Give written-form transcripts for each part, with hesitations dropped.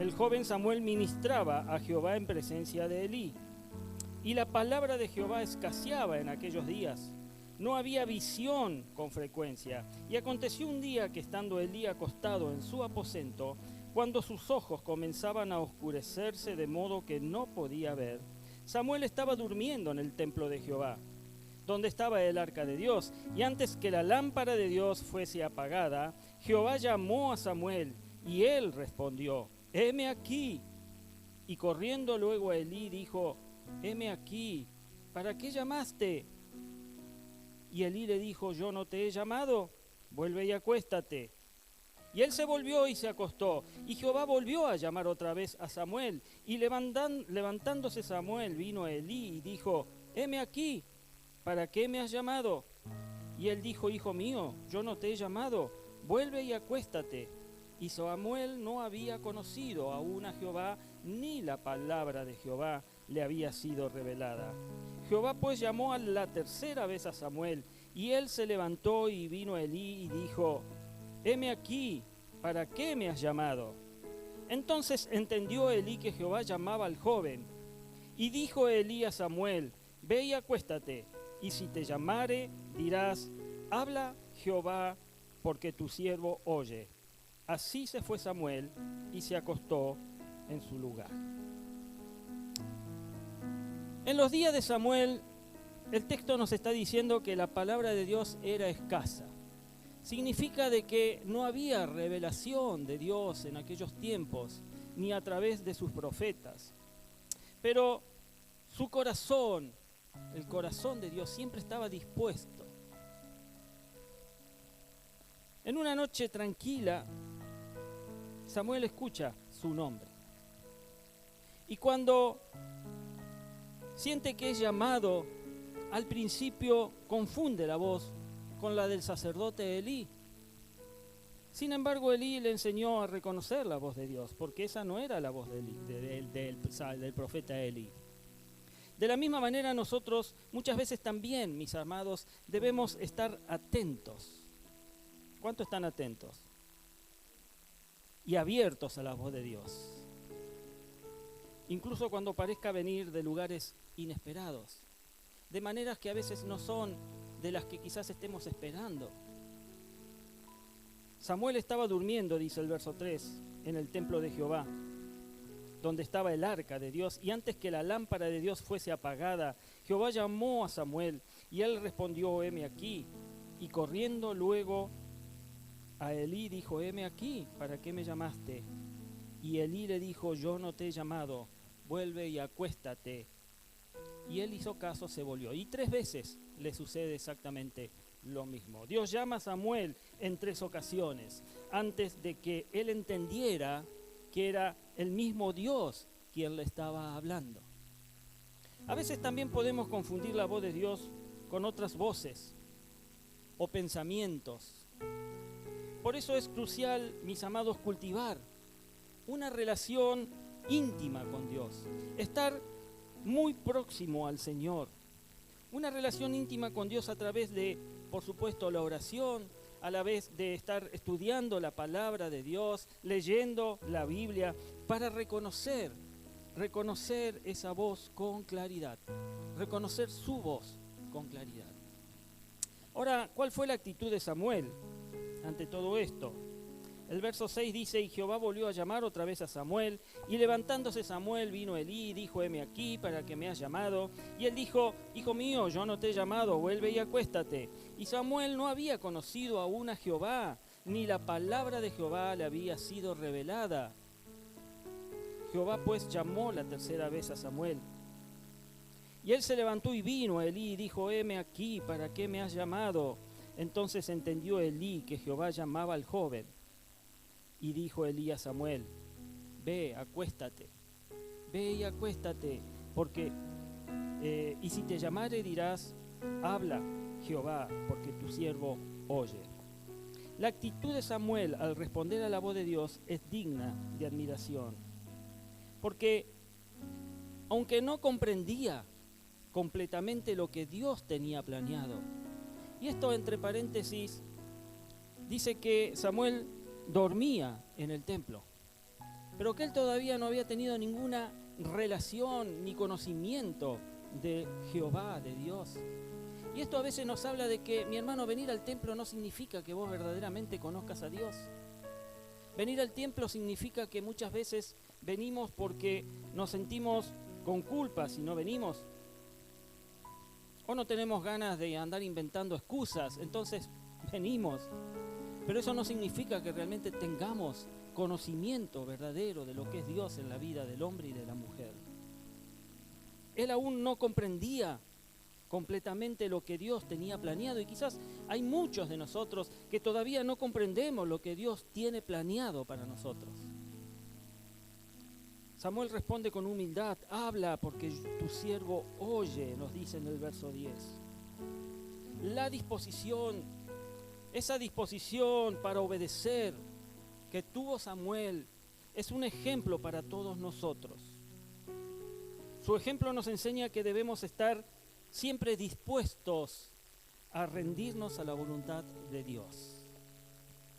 el joven Samuel ministraba a Jehová en presencia de Elí. Y la palabra de Jehová escaseaba en aquellos días. No había visión con frecuencia. Y aconteció un día que estando Elí acostado en su aposento, cuando sus ojos comenzaban a oscurecerse de modo que no podía ver, Samuel estaba durmiendo en el templo de Jehová, donde estaba el arca de Dios. Y antes que la lámpara de Dios fuese apagada, Jehová llamó a Samuel, y él respondió: heme aquí. Y corriendo luego a Elí dijo: heme aquí, ¿para qué llamaste? Y Elí le dijo: yo no te he llamado, vuelve y acuéstate. Y él se volvió y se acostó. Y Jehová volvió a llamar otra vez a Samuel. Y levantándose Samuel vino a Elí y dijo: heme aquí, ¿para qué me has llamado? Y él dijo: hijo mío, yo no te he llamado, vuelve y acuéstate. Y Samuel no había conocido aún a Jehová, ni la palabra de Jehová le había sido revelada. Jehová pues llamó a la tercera vez a Samuel, y él se levantó y vino a Elí y dijo: heme aquí, ¿para qué me has llamado? Entonces entendió Elí que Jehová llamaba al joven. Y dijo Elí a Samuel: ve y acuéstate, y si te llamare, dirás: habla Jehová, porque tu siervo oye. Así se fue Samuel y se acostó en su lugar. En los días de Samuel, el texto nos está diciendo que la palabra de Dios era escasa. Significa de que no había revelación de Dios en aquellos tiempos, ni a través de sus profetas. Pero su corazón, el corazón de Dios, siempre estaba dispuesto. En una noche tranquila, Samuel escucha su nombre. Y cuando siente que es llamado, al principio confunde la voz con la del sacerdote Elí. Sin embargo, Elí le enseñó a reconocer la voz de Dios, porque esa no era la voz de Elí, del profeta Elí. De la misma manera nosotros muchas veces también, mis amados, debemos estar atentos. ¿Cuánto están atentos? Y abiertos a la voz de Dios. Incluso cuando parezca venir de lugares inesperados, de maneras que a veces no son de las que quizás estemos esperando. Samuel estaba durmiendo, dice el verso 3, en el templo de Jehová, donde estaba el arca de Dios, y antes que la lámpara de Dios fuese apagada, Jehová llamó a Samuel, y él respondió: heme aquí. Y corriendo luego a Elí dijo: heme aquí, ¿para qué me llamaste? Y Elí le dijo: yo no te he llamado, vuelve y acuéstate. Y él hizo caso, se volvió. Y 3 veces le sucede exactamente lo mismo. Dios llama a Samuel en 3 ocasiones, antes de que él entendiera que era el mismo Dios quien le estaba hablando. A veces también podemos confundir la voz de Dios con otras voces o pensamientos. Por eso es crucial, mis amados, cultivar una relación íntima con Dios, estar muy próximo al Señor, una relación íntima con Dios a través de, por supuesto, la oración, a la vez de estar estudiando la palabra de Dios, leyendo la Biblia, para reconocer esa voz con claridad, reconocer su voz con claridad. Ahora, ¿cuál fue la actitud de Samuel ante todo esto? El verso 6 dice: y Jehová volvió a llamar otra vez a Samuel, y levantándose Samuel vino a Elí y dijo: heme aquí, ¿para qué me has llamado? Y él dijo: hijo mío, yo no te he llamado, vuelve y acuéstate. Y Samuel no había conocido aún a Jehová, ni la palabra de Jehová le había sido revelada. Jehová pues llamó la tercera vez a Samuel. Y él se levantó y vino a Elí y dijo: heme aquí, ¿para qué me has llamado? Entonces entendió Elí que Jehová llamaba al joven. Y dijo Elí a Samuel: ve, acuéstate, ve y acuéstate, porque y si te llamare dirás: habla Jehová, porque tu siervo oye. La actitud de Samuel al responder a la voz de Dios es digna de admiración, porque aunque no comprendía completamente lo que Dios tenía planeado, y esto entre paréntesis, dice que Samuel dormía en el templo. pero que él todavía no había tenido ninguna relación ni conocimiento de Jehová, de Dios. Y esto a veces nos habla de que, mi hermano, venir al templo no significa que vos verdaderamente conozcas a Dios. Venir al templo significa que muchas veces venimos porque nos sentimos con culpa si no venimos. O no tenemos ganas de andar inventando excusas, entonces venimos. Pero eso no significa que realmente tengamos conocimiento verdadero de lo que es Dios en la vida del hombre y de la mujer. Él aún no comprendía completamente lo que Dios tenía planeado, y quizás hay muchos de nosotros que todavía no comprendemos lo que Dios tiene planeado para nosotros. Samuel responde con humildad: habla porque tu siervo oye, nos dice en el verso 10. La disposición, esa disposición para obedecer que tuvo Samuel es un ejemplo para todos nosotros. Su ejemplo nos enseña que debemos estar siempre dispuestos a rendirnos a la voluntad de Dios.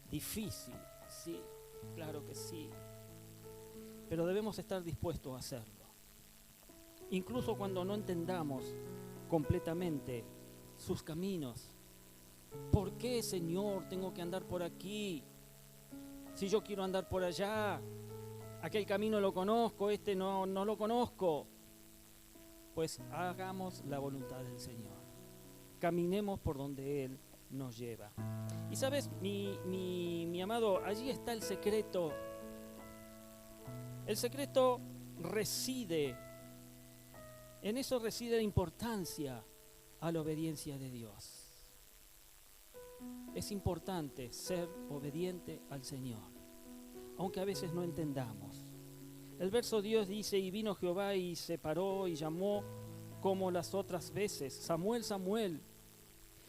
Difícil, sí, claro que sí, pero debemos estar dispuestos a hacerlo. Incluso cuando no entendamos completamente sus caminos. ¿Por qué, Señor, tengo que andar por aquí? Si yo quiero andar por allá, aquel camino lo conozco, este no lo conozco. Pues hagamos la voluntad del Señor. Caminemos por donde Él nos lleva. Y sabes, mi amado, allí está el secreto. El secreto reside, en eso reside la importancia a la obediencia de Dios. Es importante ser obediente al Señor, aunque a veces no entendamos. El verso 10 dice: y vino Jehová y se paró y llamó como las otras veces: Samuel, Samuel.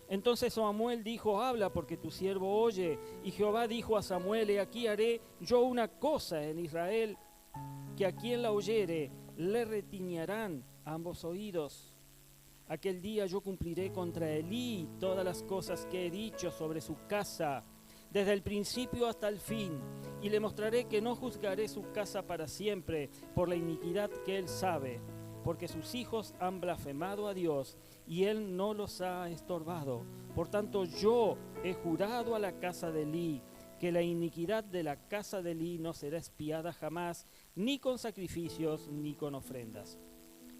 Entonces Samuel dijo: habla porque tu siervo oye. Y Jehová dijo a Samuel: he aquí haré yo una cosa en Israel, que a quien la oyere le retiñarán ambos oídos. Aquel día yo cumpliré contra Elí todas las cosas que he dicho sobre su casa, desde el principio hasta el fin, y le mostraré que no juzgaré su casa para siempre por la iniquidad que él sabe, porque sus hijos han blasfemado a Dios y él no los ha estorbado. Por tanto, yo he jurado a la casa de Elí que la iniquidad de la casa de Elí no será expiada jamás, ni con sacrificios ni con ofrendas.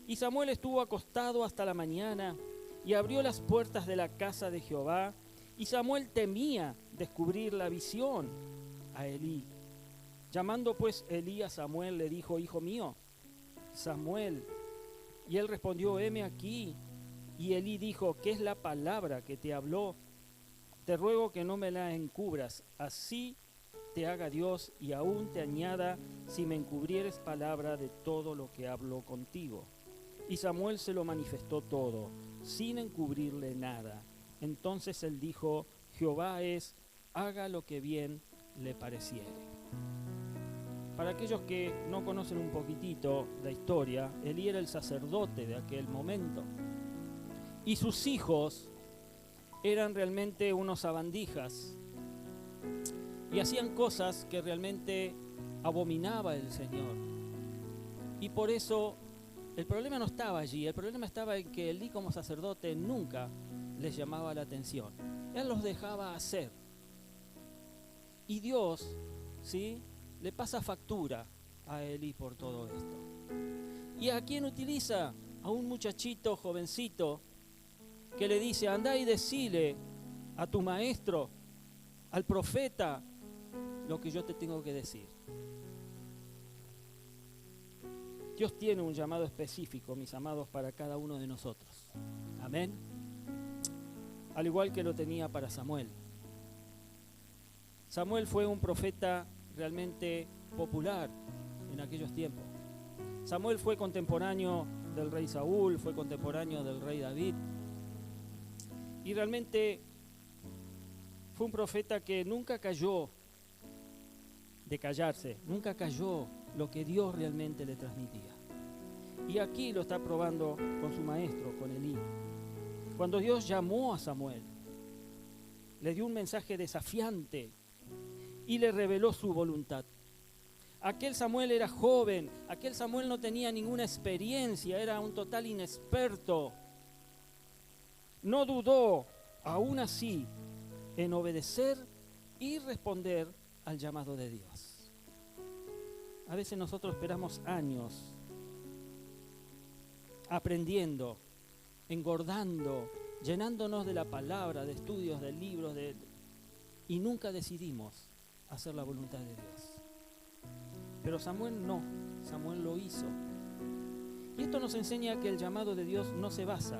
Y Samuel estuvo acostado hasta la mañana y abrió las puertas de la casa de Jehová, y Samuel temía descubrir la visión a Elí. Llamando pues Elí a Samuel, le dijo: hijo mío, Samuel. Y él respondió: heme aquí. Y Elí dijo: ¿qué es la palabra que te habló? Te ruego que no me la encubras, así te haga Dios y aún te añada si me encubrieres palabra de todo lo que hablo contigo. Y Samuel se lo manifestó todo, sin encubrirle nada. Entonces él dijo: Jehová es, haga lo que bien le pareciere. Para aquellos que no conocen un poquitito la historia, Elí era el sacerdote de aquel momento. Y sus hijos eran realmente unos sabandijas. Y hacían cosas que realmente abominaba el Señor. Y por eso el problema no estaba allí, el problema estaba en que Elí como sacerdote nunca les llamaba la atención. Él los dejaba hacer. Y Dios, ¿sí?, le pasa factura a Elí por todo esto. ¿Y a quién utiliza? A un muchachito jovencito que le dice: andá y decile a tu maestro, al profeta, lo que yo te tengo que decir. Dios tiene un llamado específico, mis amados, para cada uno de nosotros. Amén. Al igual que lo tenía para Samuel. Samuel fue un profeta realmente popular en aquellos tiempos. Samuel fue contemporáneo del rey Saúl, fue contemporáneo del rey David. Y realmente fue un profeta que nunca cayó de callarse, nunca cayó lo que Dios realmente le transmitía. Y aquí lo está probando con su maestro, con Elí. Cuando Dios llamó a Samuel, le dio un mensaje desafiante y le reveló su voluntad. Aquel Samuel era joven, aquel Samuel no tenía ninguna experiencia, era un total inexperto. No dudó, aún así, en obedecer y responder al llamado de Dios. A veces nosotros esperamos años aprendiendo, engordando, llenándonos de la palabra, de estudios, de libros, y nunca decidimos hacer la voluntad de Dios. Pero Samuel no, Samuel lo hizo. Y esto nos enseña que el llamado de Dios no se basa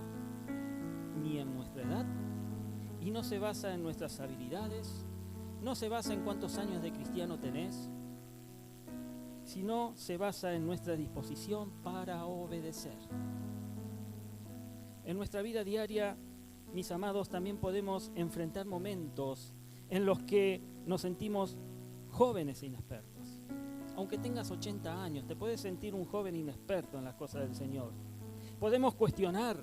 ni en nuestra edad, y no se basa en nuestras habilidades, no se basa en cuántos años de cristiano tenés, sino se basa en nuestra disposición para obedecer. En nuestra vida diaria, mis amados, también podemos enfrentar momentos en los que nos sentimos jóvenes e inexpertos. Aunque tengas 80 años, te puedes sentir un joven inexperto en las cosas del Señor. Podemos cuestionar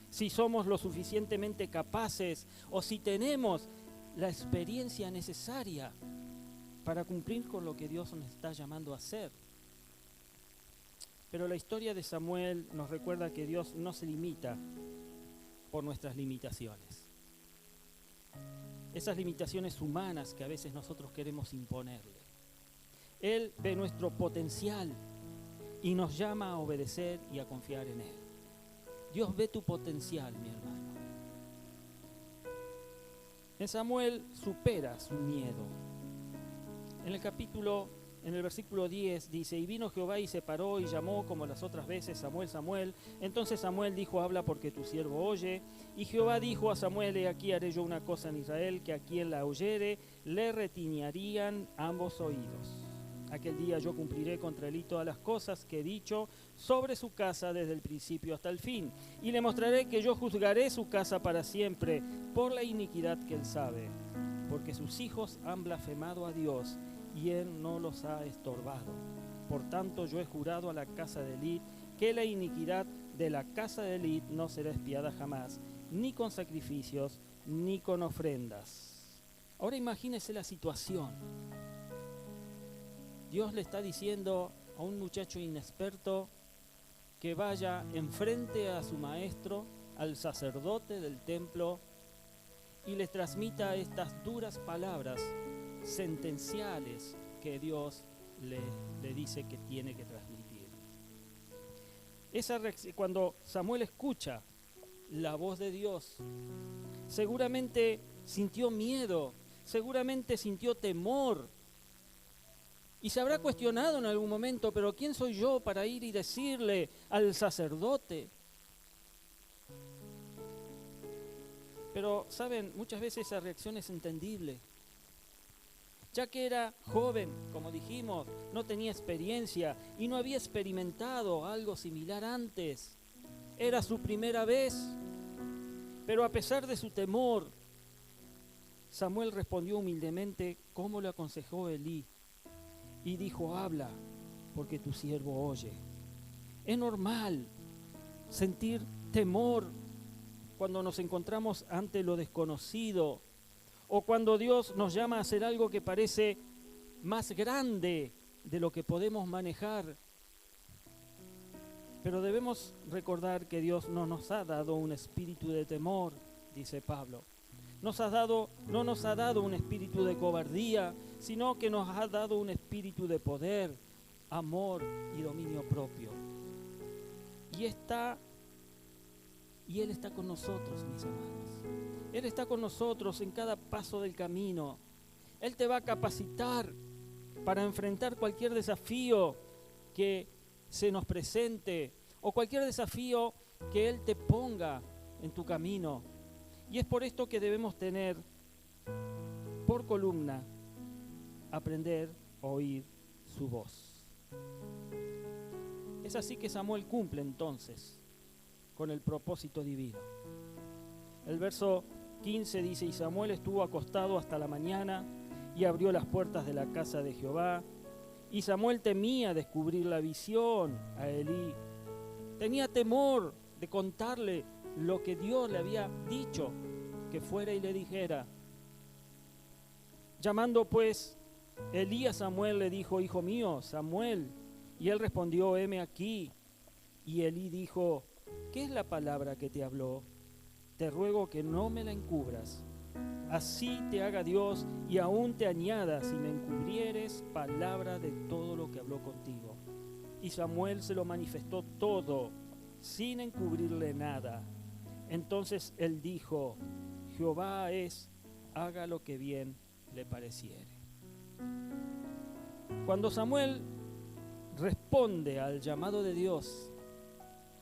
si somos lo suficientemente capaces o si tenemos la experiencia necesaria para cumplir con lo que Dios nos está llamando a hacer. Pero la historia de Samuel nos recuerda que Dios no se limita por nuestras limitaciones. Esas limitaciones humanas que a veces nosotros queremos imponerle. Él ve nuestro potencial y nos llama a obedecer y a confiar en Él. Dios ve tu potencial, mi hermano. En Samuel supera su miedo. En el versículo 10 dice: y vino Jehová y se paró y llamó como las otras veces: Samuel, Samuel. Entonces Samuel dijo: habla, porque tu siervo oye. Y Jehová dijo a Samuel: he aquí haré yo una cosa en Israel, que a quien la oyere le retiñarían ambos oídos. Aquel día yo cumpliré contra él todas las cosas que he dicho sobre su casa desde el principio hasta el fin. Y le mostraré que yo juzgaré su casa para siempre por la iniquidad que él sabe. Porque sus hijos han blasfemado a Dios y él no los ha estorbado. Por tanto yo he jurado a la casa de Elí que la iniquidad de la casa de Elí no será expiada jamás, ni con sacrificios, ni con ofrendas. Ahora imagínese la situación. Dios le está diciendo a un muchacho inexperto que vaya enfrente a su maestro, al sacerdote del templo, y le transmita estas duras palabras sentenciales que Dios le dice que tiene que transmitir. Cuando Samuel escucha la voz de Dios, seguramente sintió miedo, seguramente sintió temor, y se habrá cuestionado en algún momento: pero ¿quién soy yo para ir y decirle al sacerdote? Pero, ¿saben? Muchas veces esa reacción es entendible. Ya que era joven, como dijimos, no tenía experiencia y no había experimentado algo similar antes. Era su primera vez. Pero a pesar de su temor, Samuel respondió humildemente como le aconsejó Elí. Y dijo: habla, porque tu siervo oye. Es normal sentir temor cuando nos encontramos ante lo desconocido, o cuando Dios nos llama a hacer algo que parece más grande de lo que podemos manejar. Pero debemos recordar que Dios no nos ha dado un espíritu de temor, dice Pablo. No nos ha dado un espíritu de cobardía, sino que nos ha dado un espíritu de poder, amor y dominio propio. Y Él está con nosotros, mis amados. Él está con nosotros en cada paso del camino. Él te va a capacitar para enfrentar cualquier desafío que se nos presente, o cualquier desafío que Él te ponga en tu camino. Y es por esto que debemos tener por columna: aprender a oír su voz. Es así que Samuel cumple entonces con el propósito divino. El verso 15 dice: y Samuel estuvo acostado hasta la mañana y abrió las puertas de la casa de Jehová. Y Samuel temía descubrir la visión a Elí. Tenía temor de contarle lo que Dios le había dicho que fuera y le dijera. Llamando pues Elí a Samuel le dijo: hijo mío, Samuel. Y él respondió: heme aquí. Y Elí dijo: ¿qué es la palabra que te habló? Te ruego que no me la encubras. Así te haga Dios y aún te añada si me encubrieres palabra de todo lo que habló contigo. Y Samuel se lo manifestó todo, sin encubrirle nada. Entonces él dijo: Jehová es, haga lo que bien le pareciere. Cuando Samuel responde al llamado de Dios,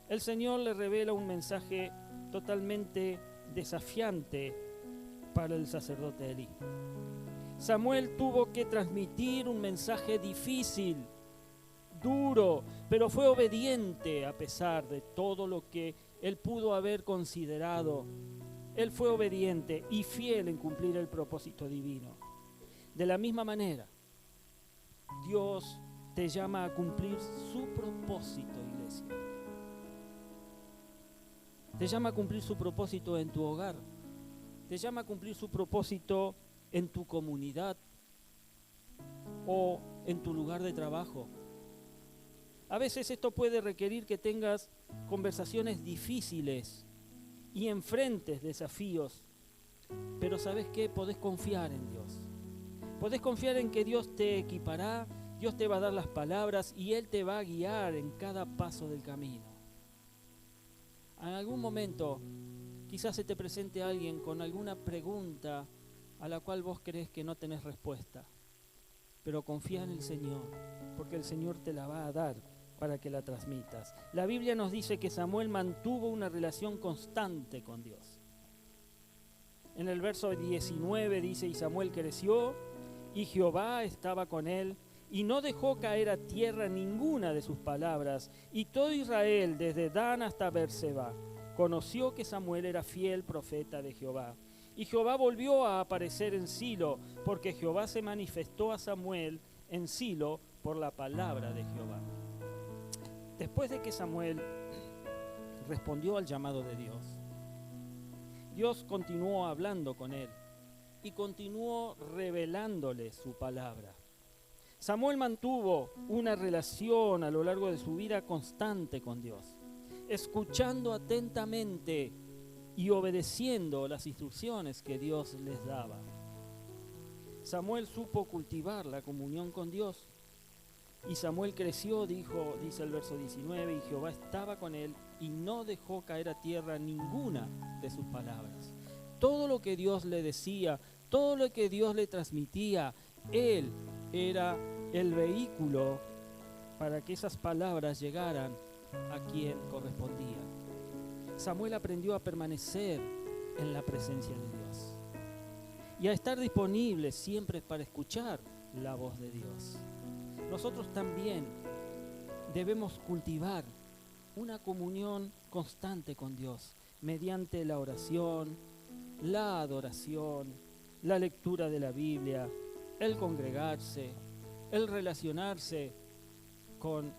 el Señor le revela un mensaje totalmente desafiante para el sacerdote Elí. Samuel tuvo que transmitir un mensaje difícil, duro, pero fue obediente a pesar de todo lo que él pudo haber considerado. Él fue obediente y fiel en cumplir el propósito divino. De la misma manera, Dios te llama a cumplir su propósito, iglesia. Te llama a cumplir su propósito en tu hogar. Te llama a cumplir su propósito en tu comunidad o en tu lugar de trabajo. A veces esto puede requerir que tengas conversaciones difíciles y enfrentes desafíos, pero ¿sabes qué? Podés confiar en Dios. Podés confiar en que Dios te equipará, Dios te va a dar las palabras y Él te va a guiar en cada paso del camino. En algún momento quizás se te presente alguien con alguna pregunta a la cual vos crees que no tenés respuesta, pero confía en el Señor, porque el Señor te la va a dar para que la transmitas. La Biblia nos dice que Samuel mantuvo una relación constante con Dios. En el verso 19 dice: y Samuel creció, y Jehová estaba con él, y no dejó caer a tierra ninguna de sus palabras, y todo Israel, desde Dan hasta Beerseba, conoció que Samuel era fiel profeta de Jehová. Y Jehová volvió a aparecer en Silo, porque Jehová se manifestó a Samuel en Silo por la palabra de Jehová. Después de que Samuel respondió al llamado de Dios, Dios continuó hablando con él y continuó revelándole su palabra. Samuel mantuvo una relación a lo largo de su vida constante con Dios, escuchando atentamente y obedeciendo las instrucciones que Dios les daba. Samuel supo cultivar la comunión con Dios. Y Samuel creció, dice el verso 19, y Jehová estaba con él y no dejó caer a tierra ninguna de sus palabras. Todo lo que Dios le decía, todo lo que Dios le transmitía, él era el vehículo para que esas palabras llegaran a quien correspondían. Samuel aprendió a permanecer en la presencia de Dios y a estar disponible siempre para escuchar la voz de Dios. Nosotros también debemos cultivar una comunión constante con Dios mediante la oración, la adoración, la lectura de la Biblia, el congregarse, el relacionarse con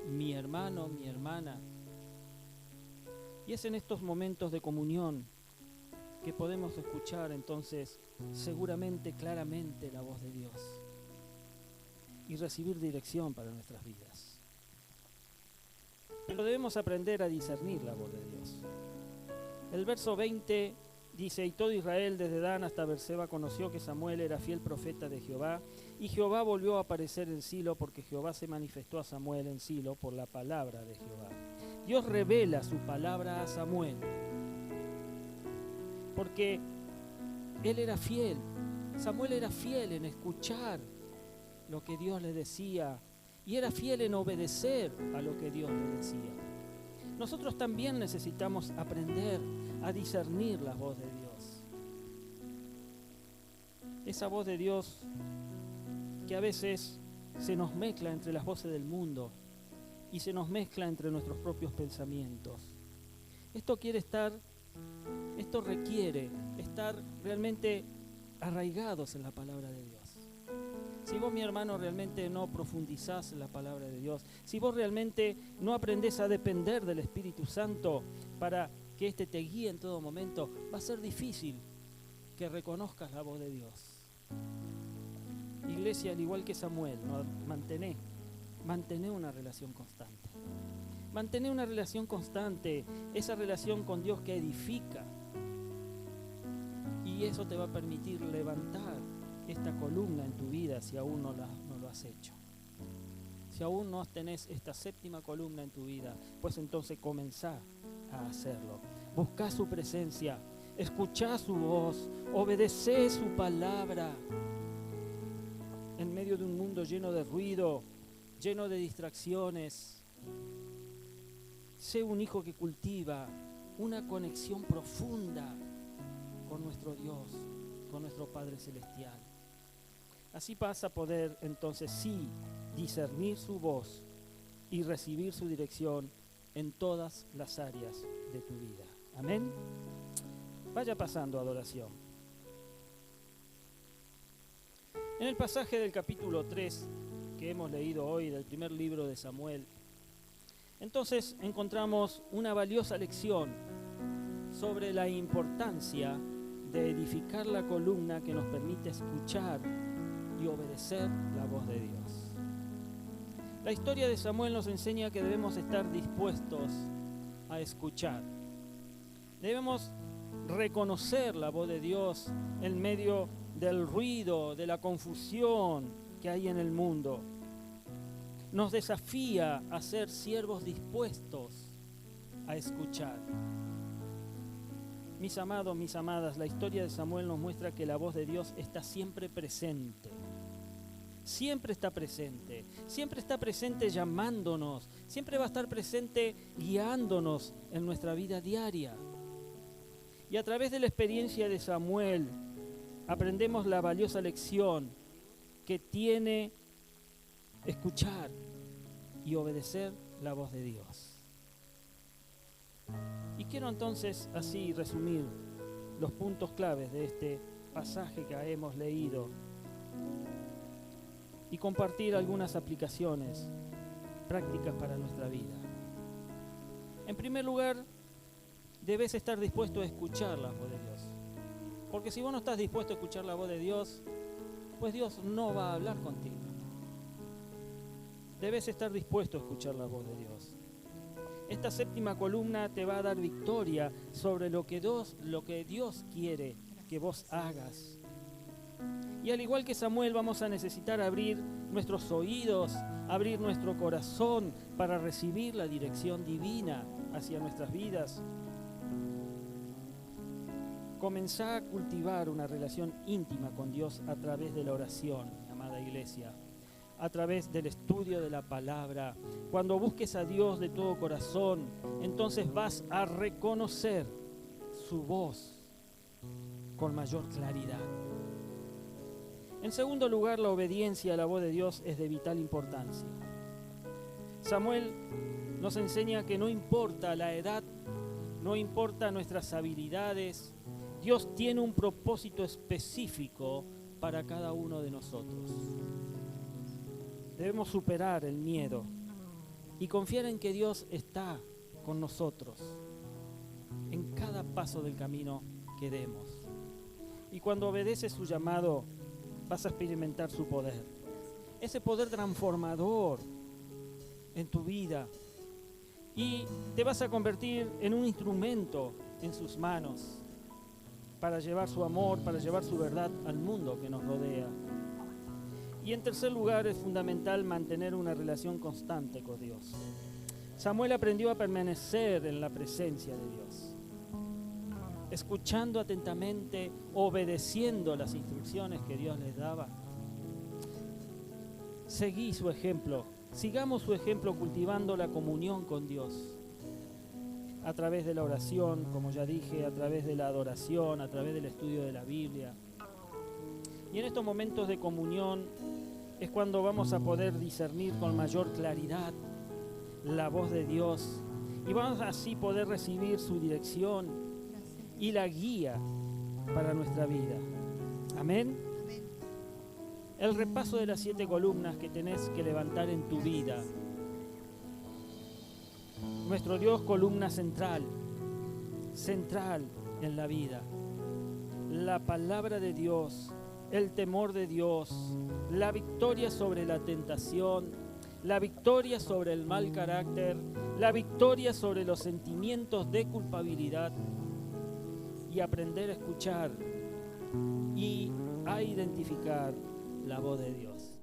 mi hermano, mi hermana. Y es en estos momentos de comunión que podemos escuchar entonces seguramente claramente la voz de Dios y recibir dirección para nuestras vidas. Pero debemos aprender a discernir la voz de Dios. El verso 20 dice: y todo Israel desde Dan hasta Beerseba conoció que Samuel era fiel profeta de Jehová, y Jehová volvió a aparecer en Silo, porque Jehová se manifestó a Samuel en Silo por la palabra de Jehová. Dios revela su palabra a Samuel, porque él era fiel. Samuel era fiel en escuchar lo que Dios le decía y era fiel en obedecer a lo que Dios le decía. Nosotros también necesitamos aprender a discernir la voz de Dios. Esa voz de Dios que a veces se nos mezcla entre las voces del mundo y se nos mezcla entre nuestros propios pensamientos. Esto requiere estar realmente arraigados en la palabra de Dios. Si vos, mi hermano, realmente no profundizás en la palabra de Dios, si vos realmente no aprendés a depender del Espíritu Santo para que éste te guíe en todo momento, va a ser difícil que reconozcas la voz de Dios. iglesia, al igual que Samuel, ¿no? Mantener una relación constante. Mantener una relación constante, esa relación con Dios que edifica. Y eso te va a permitir levantar esta columna en tu vida si aún no lo has hecho. Si aún no tenés esta séptima columna en tu vida, pues entonces comenzá a hacerlo. Buscá su presencia, escuchá su voz, obedecé su palabra. En medio de un mundo lleno de ruido, lleno de distracciones, sé un hijo que cultiva una conexión profunda con nuestro Dios, con nuestro Padre Celestial. Así vas a poder entonces sí discernir su voz y recibir su dirección en todas las áreas de tu vida. Amén. Vaya pasando adoración. En el pasaje del capítulo 3 que hemos leído hoy del primer libro de Samuel, entonces encontramos una valiosa lección sobre la importancia de edificar la columna que nos permite escuchar y obedecer la voz de Dios. La historia de Samuel nos enseña que debemos estar dispuestos a escuchar. Debemos reconocer la voz de Dios en medio del ruido, de la confusión que hay en el mundo. Nos desafía a ser siervos dispuestos a escuchar. Mis amados, mis amadas, la historia de Samuel nos muestra que la voz de Dios está siempre presente. Siempre está presente llamándonos, siempre va a estar presente guiándonos en nuestra vida diaria. Y a través de la experiencia de Samuel aprendemos la valiosa lección que tiene escuchar y obedecer la voz de Dios. Y quiero entonces así resumir los puntos claves de este pasaje que hemos leído y compartir algunas aplicaciones prácticas para nuestra vida. En primer lugar, debes estar dispuesto a escuchar la voz de Dios. Porque si vos no estás dispuesto a escuchar la voz de Dios, pues Dios no va a hablar contigo. Debes estar dispuesto a escuchar la voz de Dios. Esta séptima columna te va a dar victoria sobre lo que Dios quiere que vos hagas. Y al igual que Samuel, vamos a necesitar abrir nuestros oídos, abrir nuestro corazón para recibir la dirección divina hacia nuestras vidas. Comenzá a cultivar una relación íntima con Dios a través de la oración, amada iglesia, a través del estudio de la palabra. Cuando busques a Dios de todo corazón, entonces vas a reconocer su voz con mayor claridad. En segundo lugar, la obediencia a la voz de Dios es de vital importancia. Samuel nos enseña que no importa la edad, no importa nuestras habilidades, Dios tiene un propósito específico para cada uno de nosotros. Debemos superar el miedo y confiar en que Dios está con nosotros en cada paso del camino que demos. Y cuando obedeces su llamado, vas a experimentar su poder. Ese poder transformador en tu vida. Y te vas a convertir en un instrumento en sus manos para llevar su amor, para llevar su verdad al mundo que nos rodea. Y en tercer lugar, es fundamental mantener una relación constante con Dios. Samuel aprendió a permanecer en la presencia de Dios, escuchando atentamente, obedeciendo las instrucciones que Dios les daba. Seguí su ejemplo, sigamos su ejemplo cultivando la comunión con Dios a través de la oración, como ya dije, a través de la adoración, a través del estudio de la Biblia. Y en estos momentos de comunión es cuando vamos a poder discernir con mayor claridad la voz de Dios y vamos así poder recibir su dirección y la guía para nuestra vida. Amén. El repaso de las 7 columnas que tenés que levantar en tu vida. Nuestro Dios, columna central en la vida. La palabra de Dios, el temor de Dios, la victoria sobre la tentación, la victoria sobre el mal carácter, la victoria sobre los sentimientos de culpabilidad, y aprender a escuchar y a identificar la voz de Dios.